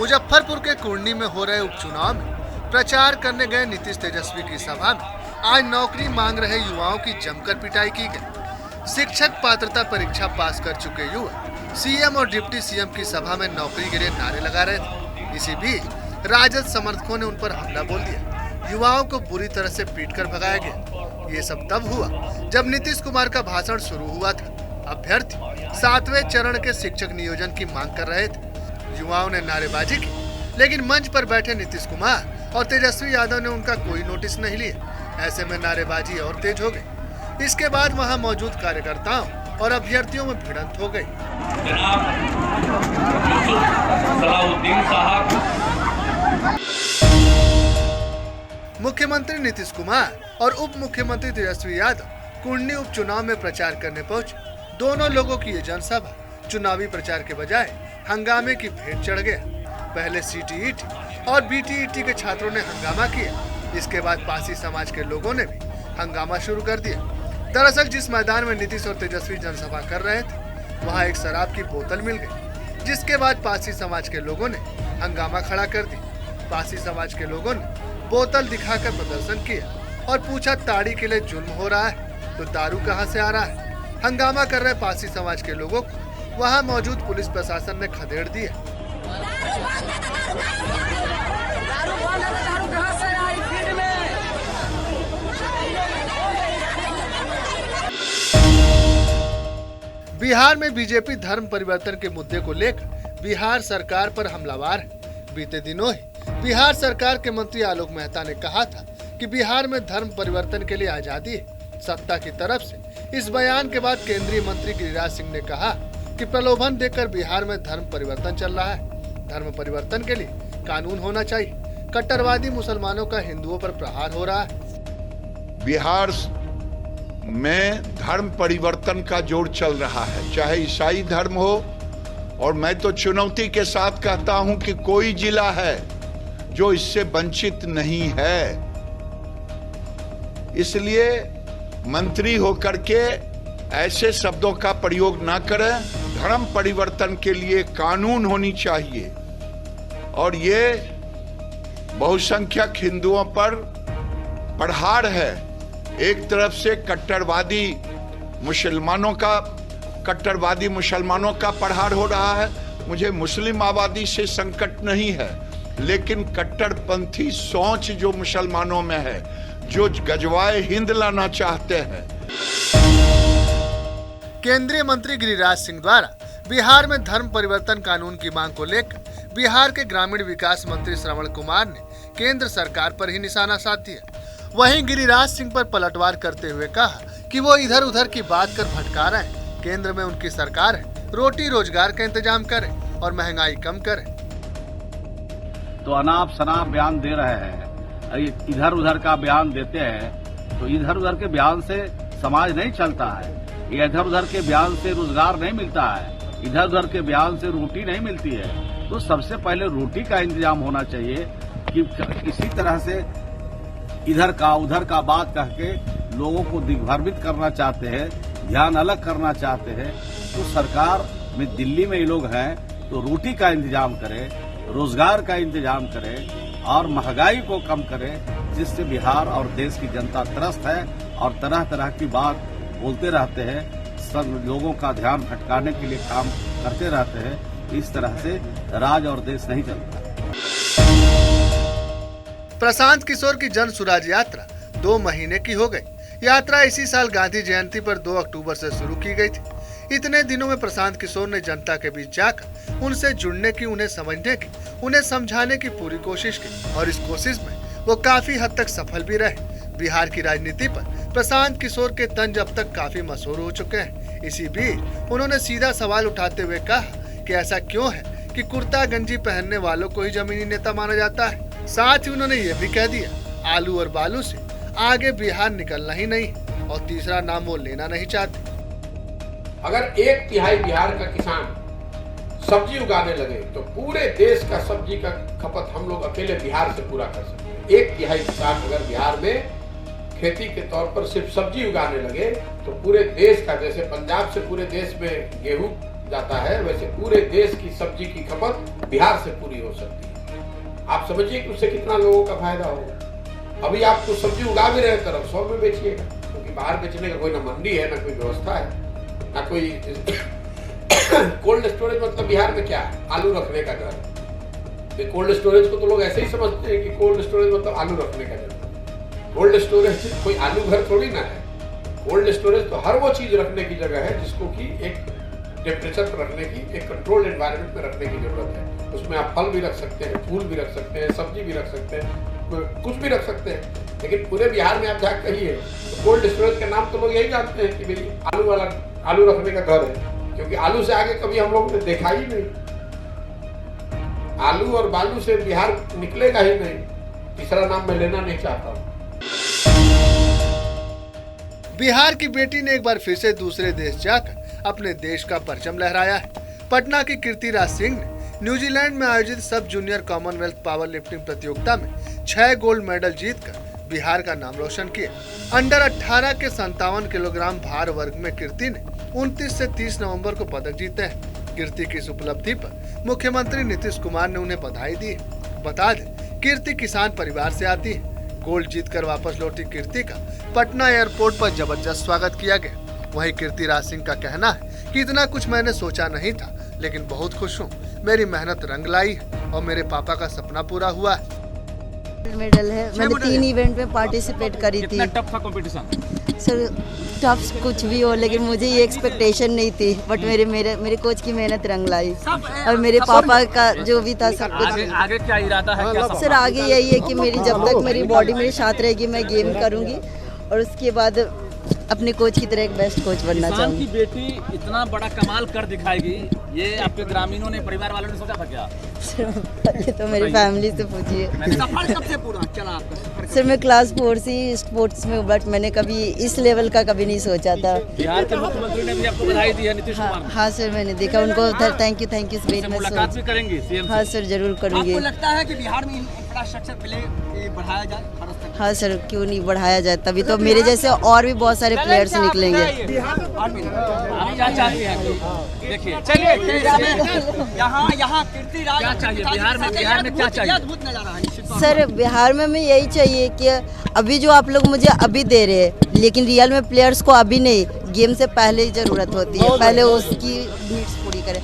मुजफ्फरपुर के कुर्नी में हो रहे उपचुनाव में प्रचार करने गए नीतीश तेजस्वी की सभा में आज नौकरी मांग रहे युवाओं की जमकर पिटाई की गई। शिक्षक पात्रता परीक्षा पास कर चुके युवा सीएम और डिप्टी सीएम की सभा में नौकरी के लिए नारे लगा रहे थे। इसी बीच राजद समर्थकों ने उन पर हमला बोल दिया। युवाओं को बुरी तरह से पीटकर भगाया गया। ये सब तब हुआ जब नीतीश कुमार का भाषण शुरू हुआ था। अभ्यर्थी 7वें चरण के शिक्षक नियोजन की मांग कर रहे थे। युवाओं ने नारेबाजी की, लेकिन मंच पर बैठे नीतीश कुमार और तेजस्वी यादव ने उनका कोई नोटिस नहीं लिया। ऐसे में नारेबाजी और तेज हो गई। इसके बाद वहां मौजूद कार्यकर्ताओं और अभ्यर्थियों में भिड़ंत हो गई। जनाब सलाउद्दीन साहब, मुख्यमंत्री नीतीश कुमार और उप मुख्यमंत्री तेजस्वी यादव कुर्नी उपचुनाव में प्रचार करने पहुंचे। दोनों लोगों की ये जनसभा चुनावी प्रचार के बजाय हंगामे की भेंट चढ़ गया। पहले सीटीईटी और बीटीईटी के छात्रों ने हंगामा किया। इसके बाद पासी समाज के लोगों ने भी हंगामा शुरू कर दिया। दरअसल जिस मैदान में नीतीश और तेजस्वी जनसभा कर रहे थे, वहां एक शराब की बोतल मिल गई, जिसके बाद पासी समाज के लोगों ने हंगामा खड़ा कर दिया। पासी समाज के लोगों ने बोतल दिखाकर प्रदर्शन किया और पूछा, ताड़ी के लिए जुल्म हो रहा है तो दारू कहां से आ रहा है। हंगामा कर रहे पासी समाज के लोगों को वहां मौजूद पुलिस प्रशासन ने खदेड़ दिया। बिहार में बीजेपी धर्म परिवर्तन के मुद्दे को लेकर बिहार सरकार पर हमलावार है। बीते दिनों ही बिहार सरकार के मंत्री आलोक मेहता ने कहा था कि बिहार में धर्म परिवर्तन के लिए आजादी है। सत्ता की तरफ से इस बयान के बाद केंद्रीय मंत्री गिरिराज सिंह ने कहा कि प्रलोभन देकर बिहार में धर्म परिवर्तन चल रहा है। धर्म परिवर्तन के लिए कानून होना चाहिए। कट्टरवादी मुसलमानों का हिंदुओं पर प्रहार हो रहा है। बिहार में धर्म परिवर्तन का जोर चल रहा है, चाहे ईसाई धर्म हो, और मैं तो चुनौती के साथ कहता हूं कि कोई जिला है जो इससे वंचित नहीं है। इसलिए मंत्री होकर के ऐसे शब्दों का प्रयोग ना करें। धर्म परिवर्तन के लिए कानून होनी चाहिए और ये बहुसंख्यक हिंदुओं पर प्रहार है। एक तरफ से कट्टरवादी मुसलमानों का प्रहार हो रहा है। मुझे मुस्लिम आबादी से संकट नहीं है, लेकिन कट्टरपंथी सोच जो मुसलमानों में है, जो गजवाए हिंद लाना चाहते हैं। केंद्रीय मंत्री गिरिराज सिंह द्वारा बिहार में धर्म परिवर्तन कानून की मांग को लेकर बिहार के ग्रामीण विकास मंत्री श्रवण कुमार ने केंद्र सरकार पर ही निशाना साध दिया। वहीं गिरिराज सिंह पर पलटवार करते हुए कहा कि वो इधर उधर की बात कर भटका रहे हैं। केंद्र में उनकी सरकार है, रोटी रोजगार का इंतजाम करे और महंगाई कम करे। तो अनाप शनाप बयान दे रहे हैं, इधर उधर का बयान देते हैं। तो इधर उधर के बयान से समाज नहीं चलता है। इधर उधर के बयान से रोजगार नहीं मिलता है। इधर उधर के बयान से रोटी नहीं मिलती है। तो सबसे पहले रोटी का इंतजाम होना चाहिए कि इसी तरह से इधर का उधर का बात कह के लोगों को दिग्भ्रमित करना चाहते हैं, ध्यान अलग करना चाहते हैं। तो सरकार में दिल्ली में ये लोग हैं तो रोटी का इंतजाम करें, रोजगार का इंतजाम करें और महंगाई को कम करें, जिससे बिहार और देश की जनता त्रस्त है और तरह तरह की बात बोलते रहते हैं। सब लोगों का ध्यान भटकाने के लिए काम करते रहते हैं। इस तरह से राज और देश नहीं चलता। प्रशांत किशोर की जन सुराज यात्रा 2 महीने की हो गई। यात्रा इसी साल गांधी जयंती पर 2 अक्टूबर से शुरू की गई थी। इतने दिनों में प्रशांत किशोर ने जनता के बीच जाकर उनसे जुड़ने की, उन्हें समझने की, उन्हें समझाने की पूरी कोशिश की और इस कोशिश में वो काफी हद तक सफल भी रहे। बिहार की राजनीति पर प्रशांत किशोर के तंज अब तक काफी मशहूर हो चुके हैं। इसी बीच उन्होंने सीधा सवाल उठाते हुए कहा कि ऐसा क्यों है कि कुर्ता गंजी पहनने वालों को ही जमीनी नेता माना जाता है। साथ ही उन्होंने ये भी कह दिया, आलू और बालू से आगे बिहार निकलना ही नहीं और तीसरा नाम वो लेना नहीं चाहते। अगर 1/3 बिहार का किसान सब्जी उगाने लगे तो पूरे देश का सब्जी का खपत हम लोग अकेले बिहार से पूरा कर सकते हैं। 1/3 किसान अगर बिहार में खेती के तौर पर सिर्फ सब्जी उगाने लगे तो पूरे देश का, जैसे पंजाब से पूरे देश में गेहूं जाता है, वैसे पूरे देश की सब्जी की खपत बिहार से पूरी हो सकती है। आप समझिए कि उससे कितना लोगों का फायदा होगा। अभी आप कुछ सब्जी उगा भी रहे तरफ 100 में बेचिएगा, क्योंकि बाहर बेचने का कोई ना मंडी है, ना कोई व्यवस्था है, ना कोई कोल्ड स्टोरेज। मतलब बिहार में क्या है? आलू रखने का घर। कोल्ड स्टोरेज को तो लोग ऐसे ही समझते हैं कि कोल्ड स्टोरेज मतलब आलू रखने का जगह। कोल्ड स्टोरेज कोई आलू घर थोड़ी ना है। कोल्ड स्टोरेज तो हर वो चीज रखने की जगह है जिसको कि एक टेम्परेचर पर रखने की, एक कंट्रोल्ड एनवायरनमेंट में रखने की जरूरत है। उसमें आप फल भी रख सकते हैं, फूल भी रख सकते हैं, सब्जी भी रख सकते हैं, कुछ भी रख सकते हैं। लेकिन पूरे बिहार में आप जाकर कहिए तो कोल्ड स्टोरेज का नाम तो लोग यही जानते हैं कि भाई आलू रखने का घर है, क्योंकि आलू से आगे कभी हम लोग ने देखा ही नहीं। आलू और बालू से बिहार निकलेगा ही नहीं। तीसरा नाम मैं लेना नहीं चाहता हूँ। बिहार की बेटी ने एक बार फिर से दूसरे देश जाकर अपने देश का परचम लहराया है। पटना की कीर्तिराज सिंह ने न्यूजीलैंड में आयोजित सब जूनियर कॉमनवेल्थ पावर लिफ्टिंग प्रतियोगिता में 6 गोल्ड मेडल जीतकर बिहार का नाम रोशन किया। अंडर 18 के 57 किलोग्राम भार वर्ग में कीर्ति ने 29 से 30 नवंबर को पदक जीते हैं। कीर्ति की इस उपलब्धि पर मुख्यमंत्री नीतीश कुमार ने उन्हें बधाई दी। बता दें, कीर्ति किसान परिवार से आती है। गोल्ड जीतकर वापस लौटी कीर्ति का पटना एयरपोर्ट पर जबरदस्त स्वागत किया गया। वहीं कीर्तिराज सिंह का कहना है कि इतना कुछ मैंने सोचा नहीं था, लेकिन बहुत खुश हूँ। मेरी मेहनत रंग लाई है और मेरे पापा का सपना पूरा हुआ है। मेडल है। मैंने 3 इवेंट में पार्टिसिपेट करी थी। कितना टफ था कंपटीशन? सर टफ कुछ भी हो, लेकिन मुझे ये एक्सपेक्टेशन नहीं थी, बट मेरे कोच की मेहनत रंग लाई और मेरे पापा का जो भी था सब कुछ। आगे क्या इरादा है? क्या सर आगे यही है कि मेरी जब तक मेरी बॉडी मेरे साथ रहेगी मैं गेम करूंगी और उसके बाद अपने कोच की तरह एक बेस्ट कोच बनना किसान चाहूंगी। की बेटी इतना बड़ा कमाल कर दिखाएगी, ये आपके ग्रामीणों ने, परिवार वालों ने सोचा था क्या? ये तो मेरी फैमिली से पूछिए। सफर सबसे पूरा चला आपका? सर मैं क्लास 4 से स्पोर्ट्स में, बट मैंने कभी इस लेवल का कभी नहीं सोचा था। बिहार के मुख्यमंत्री ने भी आपको बधाई दी है, नीतीश कुमार ने। हाँ सर, मैंने देखा उनको। Thank you very much. मुलाकात भी करेंगे सीएम से? हाँ सर, जरूर करूँगी। आपको लगता है कि बिहार में इंफ्रास्ट्रक्चर पहले बढ़ाया जाए? हाँ सर, क्यों नहीं बढ़ाया जाए, तभी तो मेरे जैसे और भी बहुत सारे प्लेयर्स निकलेंगे। आप क्या चाहते हैं? देखिए चलिए यहाँ कीर्तिराज क्या चाहिए बिहार में क्या चाहिए? अद्भुत नजारा है सर। बिहार में मैं यही चाहिए कि अभी जो आप लोग मुझे अभी दे रहे हैं, लेकिन रियल में प्लेयर्स को अभी नहीं, गेम से पहले ही जरूरत होती है। पहले उसकी नीड्स पूरी करें।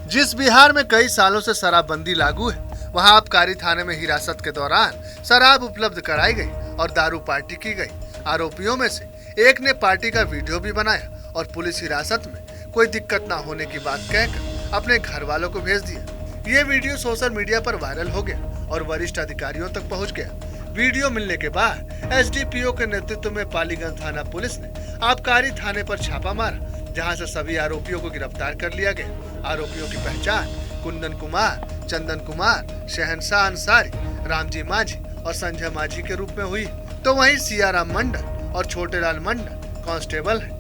जिस बिहार में कई सालों से शराबबंदी लागू है, वहां आबकारी थाने में हिरासत के दौरान शराब उपलब्ध कराई गई और दारू पार्टी की गई। आरोपियों में से एक ने पार्टी का वीडियो भी बनाया और पुलिस हिरासत में कोई दिक्कत ना होने की बात कहकर अपने घर वालों को भेज दिया। ये वीडियो सोशल मीडिया पर वायरल हो गया और वरिष्ठ अधिकारियों तक पहुंच गया। वीडियो मिलने के बाद एसडीपीओ के नेतृत्व में पालीगंज थाना पुलिस ने आबकारी थाने पर छापा मारा, जहां से सभी आरोपियों को गिरफ्तार कर लिया गया। आरोपियों की पहचान कुंदन कुमार, चंदन कुमार, शहनशाह अंसारी, रामजी माझी और संजय माझी के रूप में हुई। तो वहीं सियाराम मंडल और छोटेलाल मंडल कांस्टेबल है।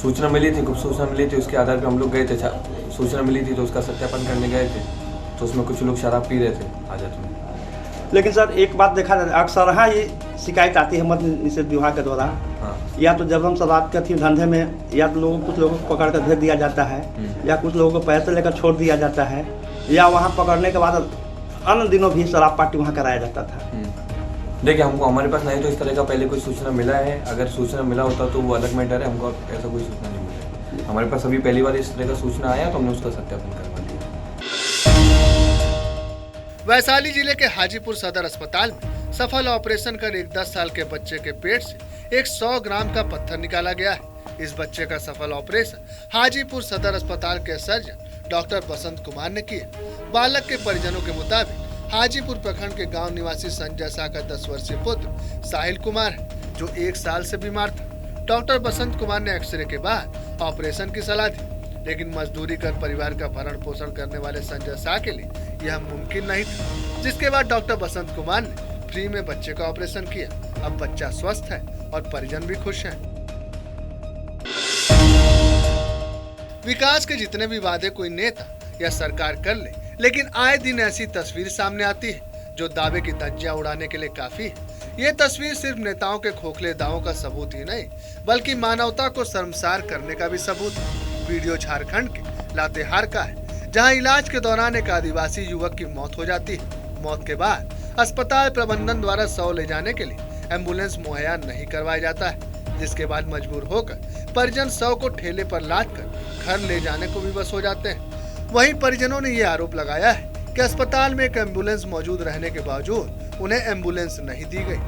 सूचना मिली थी, गुप्त सूचना मिली थी, उसके आधार पर हम लोग गए थे। सूचना मिली थी तो उसका सत्यापन करने गए थे, तो उसमें कुछ लोग शराब पी रहे थे आजत में। लेकिन सर एक बात देखा जाए, अक्सर हाँ ये शिकायत आती है मद्य निषेध विभाग के द्वारा। हाँ। या तो जब हम शराब के थी धंधे में, या तो कुछ लोगों को पकड़ कर भेज दिया जाता है, या कुछ लोगों को पैसे लेकर छोड़ दिया जाता है, या वहाँ पकड़ने के बाद अन्य दिनों भी शराब पार्टी वहाँ कराया जाता था। देखिए, हमको हमारे पास नहीं तो इस तरह का पहले कोई सूचना मिला है। अगर सूचना मिला होता तो वो अलग मैटर है, हमको ऐसा कोई सूचना नहीं मिला। हमारे पास अभी पहली बार इस तरह का सूचना आया तो हमने उसका सत्यापन करवा दिया। वैशाली जिले के हाजीपुर सदर अस्पताल में सफल ऑपरेशन कर एक 10 साल के बच्चे के पेट से 100 ग्राम का पत्थर निकाला गया है। इस बच्चे का सफल ऑपरेशन हाजीपुर सदर अस्पताल के सर्जन डॉक्टर बसंत कुमार ने किया। बालक के परिजनों के मुताबिक हाजीपुर प्रखंड के गांव निवासी संजय शाह का 10 वर्षीय पुत्र साहिल कुमार है, जो 1 साल से बीमार था। डॉक्टर बसंत कुमार ने एक्सरे के बाद ऑपरेशन की सलाह दी, लेकिन मजदूरी कर परिवार का भरण पोषण करने वाले संजय शाह के लिए यह मुमकिन नहीं था, जिसके बाद डॉक्टर बसंत कुमार ने फ्री में बच्चे का ऑपरेशन किया। अब बच्चा स्वस्थ है और परिजन भी खुश हैं। विकास के जितने भी वादे कोई नेता या सरकार कर ले, लेकिन आए दिन ऐसी तस्वीर सामने आती है जो दावे की धज्जियां उड़ाने के लिए काफी है। ये तस्वीर सिर्फ नेताओं के खोखले दावों का सबूत ही नहीं, बल्कि मानवता को शर्मसार करने का भी सबूत है। वीडियो झारखंड के लातेहार का है, जहां इलाज के दौरान एक आदिवासी युवक की मौत हो जाती है। मौत के बाद अस्पताल प्रबंधन द्वारा शव ले जाने के लिए एम्बुलेंस मुहैया नहीं करवाया जाता है, जिसके बाद मजबूर होकर परिजन शव को ठेले पर लादकर घर ले जाने को विवश हो जाते हैं। वहीं परिजनों ने ये आरोप लगाया है कि अस्पताल में एक एम्बुलेंस मौजूद रहने के बावजूद उन्हें एम्बुलेंस नहीं दी गई।